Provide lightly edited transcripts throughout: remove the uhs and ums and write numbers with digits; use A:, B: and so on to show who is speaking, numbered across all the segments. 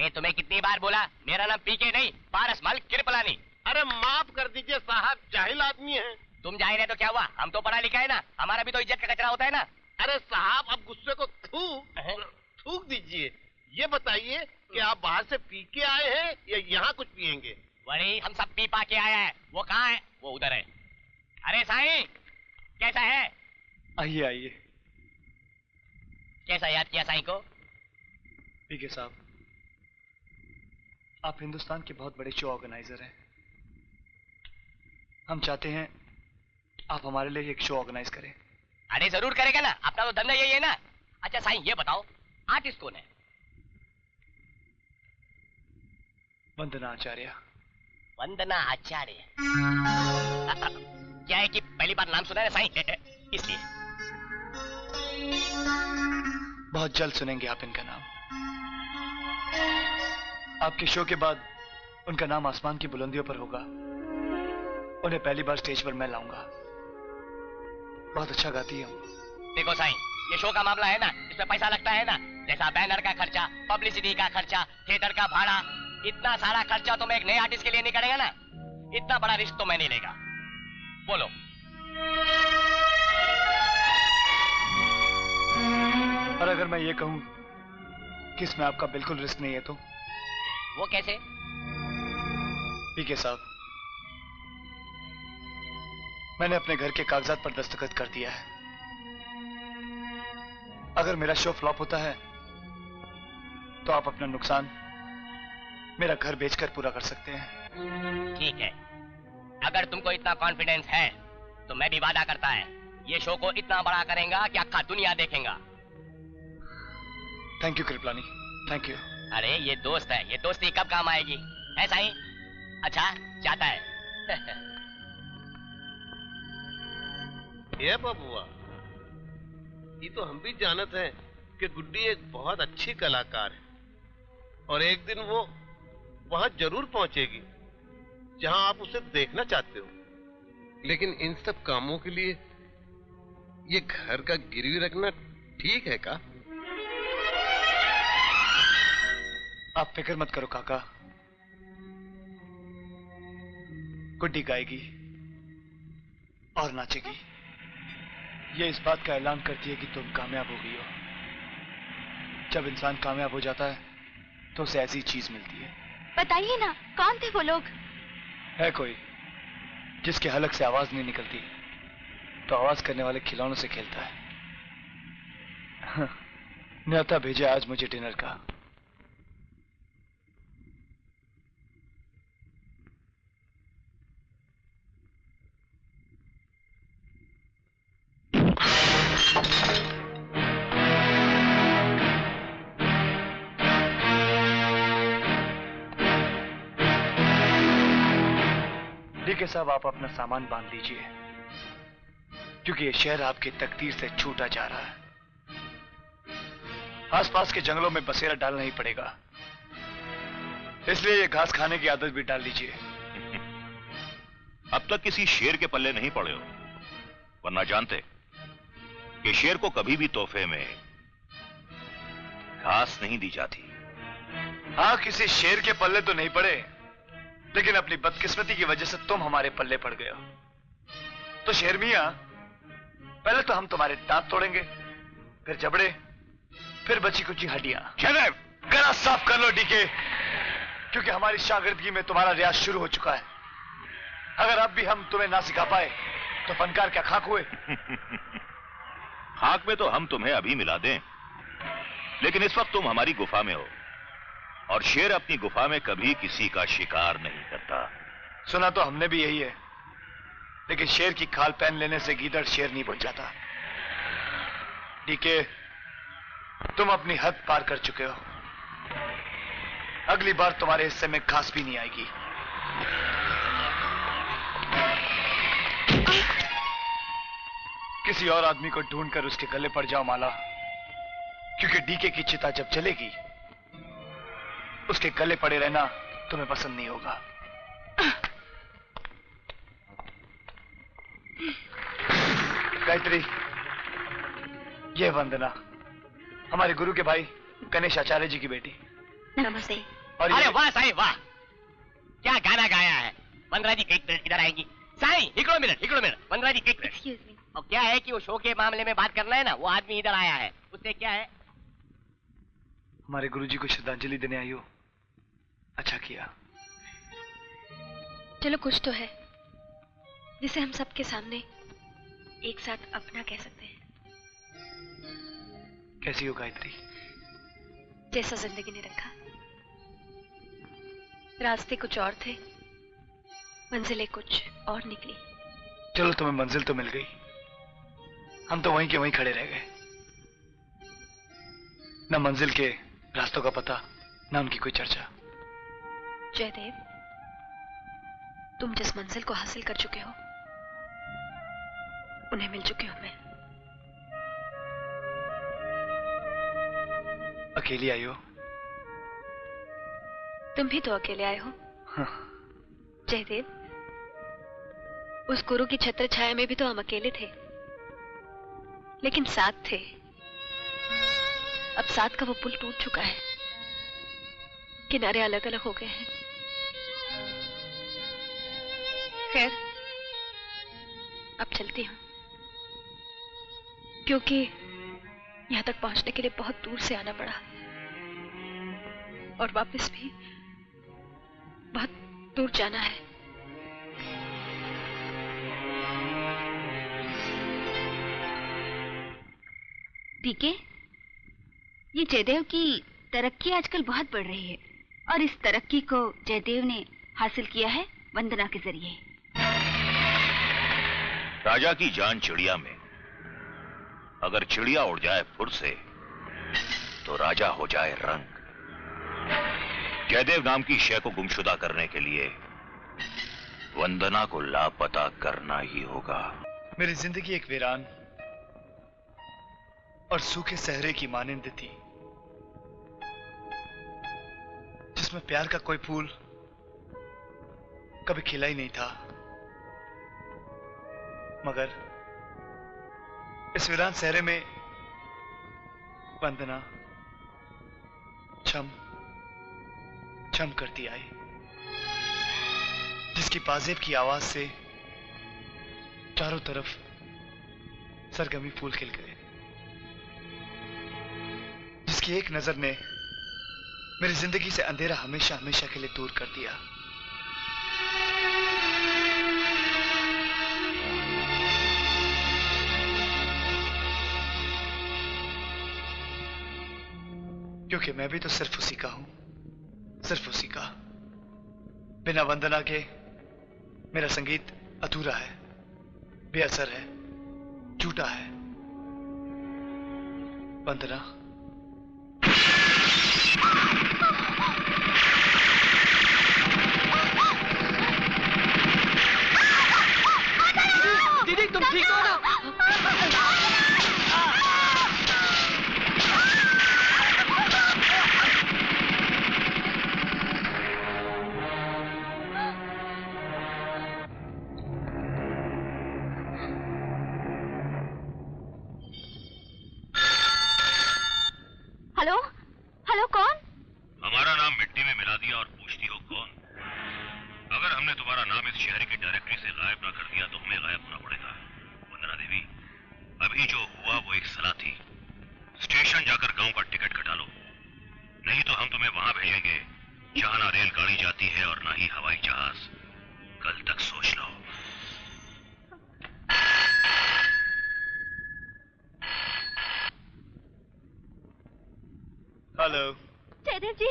A: अरे तुम्हें कितनी बार बोला मेरा नाम पीके नहीं पारसमल कृपलानी।
B: अरे माफ कर दीजिए साहब, जाहिल आदमी है।
A: तुम जाहिल है तो क्या हुआ, हम तो पढ़ा लिखा है ना, हमारा भी तो इज्जत का कचरा होता है ना।
B: अरे साहब अब गुस्से को थूक दीजिए। ये बताइए कि आप बाहर से पी के आए हैं या यहाँ कुछ पियेंगे?
A: वही हम सब पी पा के आया है। वो कहाँ है? वो उधर है। अरे साईं कैसा है?
C: आइए आइए।
A: कैसा याद किया साईं को?
C: पीके साहब, आप हिंदुस्तान के बहुत बड़े शो ऑर्गेनाइजर हैं। हम चाहते हैं आप हमारे लिए एक शो ऑर्गेनाइज करें।
A: अरे जरूर करेगा ना, अपना तो धंधा यही है ना। अच्छा साईं ये बताओ आर्टिस्ट कौन है?
C: वंदना आचार्य।
A: वंदना आचार्य? क्या है कि पहली बार नाम सुना है साईं इसलिए।
C: बहुत जल्द सुनेंगे आप इनका नाम। आपके शो के बाद उनका नाम आसमान की बुलंदियों पर होगा। उन्हें पहली बार स्टेज पर मैं लाऊंगा। बहुत अच्छा गाती है।
A: देखो साईं ये शो का मामला है ना, इसमें पैसा लगता है ना, जैसा बैनर का खर्चा, पब्लिसिटी का खर्चा, थिएटर का भाड़ा, इतना सारा खर्चा तो मैं एक नए आर्टिस्ट के लिए नहीं करेगा ना। इतना बड़ा रिस्क तो मैं नहीं लेगा। बोलो।
C: और अगर मैं ये कहूं कि इसमें आपका बिल्कुल रिस्क नहीं है तो?
A: वो कैसे?
C: पीके साहब, मैंने अपने घर के कागजात पर दस्तखत कर दिया है। अगर मेरा शो फ्लॉप होता है तो आप अपना नुकसान मेरा घर बेचकर पूरा कर सकते हैं।
A: ठीक है, अगर तुमको इतना कॉन्फिडेंस है तो मैं भी वादा करता है ये शो को इतना बड़ा करेंगे कि अक्खा दुनिया देखेगा।
C: Thank you Kripalani, thank you.
A: अरे ये दोस्त है, ये दोस्ती कब काम आएगी? ऐसा ही अच्छा जाता है।
B: ये बबुआ, ये तो हम भी जानते हैं कि गुड्डी एक बहुत अच्छी कलाकार है और एक दिन वो वहां जरूर पहुंचेगी जहां आप उसे देखना चाहते हो। लेकिन इन सब कामों के लिए ये घर का गिरवी रखना ठीक है का?
C: आप फिक्र मत करो काका, गुड्डी गाएगी और नाचेगी। ये इस बात का ऐलान करती है कि तुम कामयाब हो गई हो। जब इंसान कामयाब हो जाता है तो उसे ऐसी चीज मिलती है।
D: बताइए ना कौन थे वो लोग?
C: है कोई जिसके हलक से आवाज नहीं निकलती तो आवाज करने वाले खिलौनों से खेलता है। न्योता भेजा आज मुझे डिनर का। डीके साहब, आप अपना सामान बांध लीजिए क्योंकि ये शहर आपकी तकदीर से छूटा जा रहा है। आसपास के जंगलों में बसेरा डालना ही पड़ेगा, इसलिए ये घास खाने की आदत भी डाल लीजिए।
E: अब तक किसी शेर के पल्ले नहीं पड़े हो, वरना जानते कि शेर को कभी भी तोहफे में घास नहीं दी जाती।
C: हाँ, किसी शेर के पल्ले तो नहीं पड़े, लेकिन अपनी बदकिस्मती की वजह से तुम हमारे पल्ले पड़ गए हो। तो शेर मियां, पहले तो हम तुम्हारे दांत तोड़ेंगे, फिर जबड़े, फिर बची कुची हड्डियां। गला साफ कर लो डीके, क्योंकि हमारी शागिर्दगी में तुम्हारा रियाज शुरू हो चुका है। अगर अब भी हम तुम्हें ना सिखा पाए तो फनकार क्या खाक हुए?
E: खाक में तो हम तुम्हें अभी मिला दें, लेकिन इस वक्त तुम हमारी गुफा में हो और शेर अपनी गुफा में कभी किसी का शिकार नहीं करता।
C: सुना तो हमने भी यही है, लेकिन शेर की खाल पहन लेने से गीदड़ शेर नहीं बन जाता। डीके, तुम अपनी हद पार कर चुके हो। अगली बार तुम्हारे हिस्से में घास भी नहीं आएगी। किसी और आदमी को ढूंढकर उसके गले पड़ जाओ माला, क्योंकि डीके की चिता जब जलेगी उसके गले पड़े रहना तुम्हें पसंद नहीं होगा। गायत्री, ये वंदना हमारे गुरु के भाई गणेश आचार्य जी की बेटी।
D: नमस्ते।
C: और
A: अरे
C: ये
A: वाह साईं वाह, क्या गाना गाया है। वंदना जी एक मिनट इधर आएंगी। साईं हिकड़ो मिनट वंदना जी एक मिनट।
D: Excuse me.
A: और क्या है कि वो शो के मामले में बात करना है ना, वो आदमी इधर आया है, उससे क्या है।
C: हमारे गुरुजी को श्रद्धांजलि देने आई हो, अच्छा किया।
D: चलो कुछ तो है जिसे हम सबके सामने एक साथ अपना कह सकते हैं।
C: कैसी हो गायत्री?
D: जैसा जिंदगी ने रखा। रास्ते कुछ और थे, मंजिलें कुछ और निकली।
C: चलो तुम्हें मंजिल तो मिल गई, हम तो वहीं के वहीं खड़े रह गए। न मंजिल के रास्तों का पता, न उनकी कोई चर्चा।
D: जयदेव, तुम जिस मंजिल को हासिल कर चुके हो उन्हें मिल चुकी हूं मैं।
C: अकेली आई हो?
D: तुम भी तो अकेले आए हो।
C: हाँ।
D: जयदेव, उस गुरु की छत्र छाया में भी तो हम अकेले थे, लेकिन साथ थे। अब साथ का वो पुल टूट चुका है, किनारे अलग अलग हो गए हैं। खैर, अब चलती हूं, क्योंकि यहां तक पहुंचने के लिए बहुत दूर से आना पड़ा, और वापस भी बहुत दूर जाना है।
F: ठीक है, ये जयदेव की तरक्की आजकल बहुत बढ़ रही है, और इस तरक्की को जयदेव ने हासिल किया है वंदना के जरिए।
E: राजा की जान चिड़िया में, अगर चिड़िया उड़ जाए फुर से तो राजा हो जाए रंग। जयदेव नाम की शय को गुमशुदा करने के लिए वंदना को लापता करना ही होगा।
C: मेरी जिंदगी एक वीरान और सूखे सहरे की मानिंद थी, जिसमें प्यार का कोई फूल कभी खिला ही नहीं था। मगर इस वीरान सहरे में वंदना छम छम करती आई, जिसकी पाजेब की आवाज से चारों तरफ सरगमी फूल खिल गए, जिसकी एक नजर ने मेरी जिंदगी से अंधेरा हमेशा हमेशा के लिए दूर कर दिया। क्योंकि मैं भी तो सिर्फ उसी का हूं, सिर्फ उसी का। बिना वंदना के मेरा संगीत अधूरा है, बेअसर है, झूठा है। वंदना,
A: दीदी तुम ठीक हो ना?
D: हेलो हेलो, कौन?
E: हमारा नाम मिट्टी में मिला दिया और पूछती हो कौन? अगर हमने तुम्हारा नाम इस शहर की डायरेक्टरी से गायब ना कर दिया तो हमें गायब होना पड़ेगा। वंदना देवी, अभी जो हुआ वो एक सलाह थी। स्टेशन जाकर गांव का टिकट कटा लो, नहीं तो हम तुम्हें वहां भेजेंगे जहां ना रेलगाड़ी जाती है और ना ही हवाई जहाज। कल तक सोच लो।
C: हेलो।
D: जयदेव जी,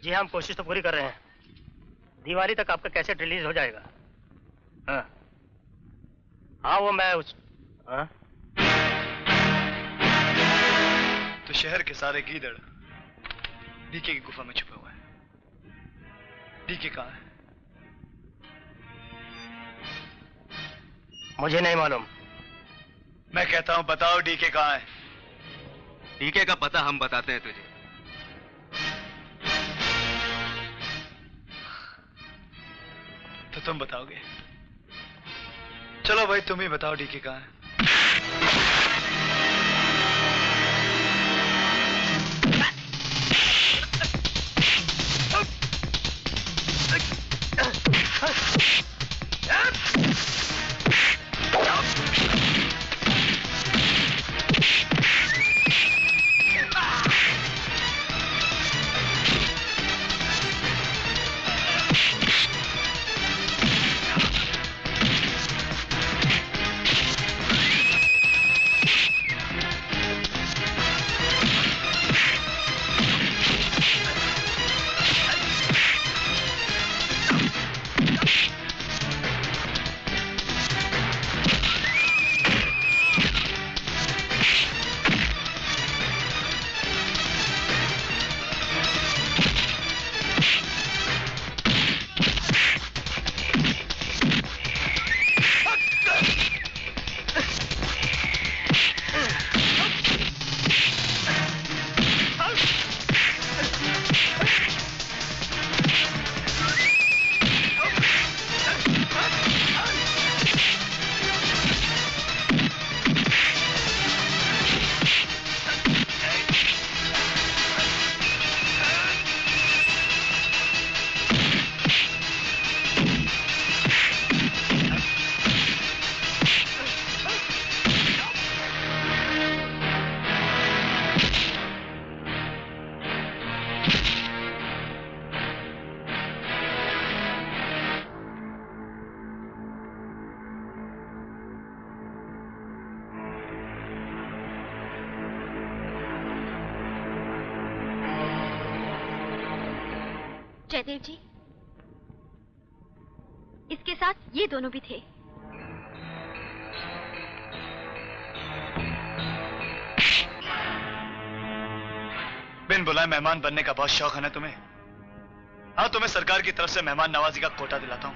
A: जी हम कोशिश तो पूरी कर रहे हैं। दिवाली तक आपका कैसेट रिलीज हो जाएगा। हाँ हाँ, वो मैं उस हाँ?
C: तो शहर के सारे गीदड़ डीके की गुफा में छुपे हुए हैं। डीके कहाँ है?
A: मुझे नहीं मालूम।
C: मैं कहता हूं बताओ डीके कहाँ है?
G: टीके का पता हम बताते हैं तुझे।
C: तो तुम बताओगे? चलो भाई, तुम ही बताओ टीके कहाँ है।
F: जयदेव जी, इसके साथ ये दोनों भी थे।
C: बिन बुलाए मेहमान बनने का बहुत शौक है ना तुम्हें? हाँ, तुम्हें सरकार की तरफ से मेहमान नवाजी का कोटा दिलाता हूँ।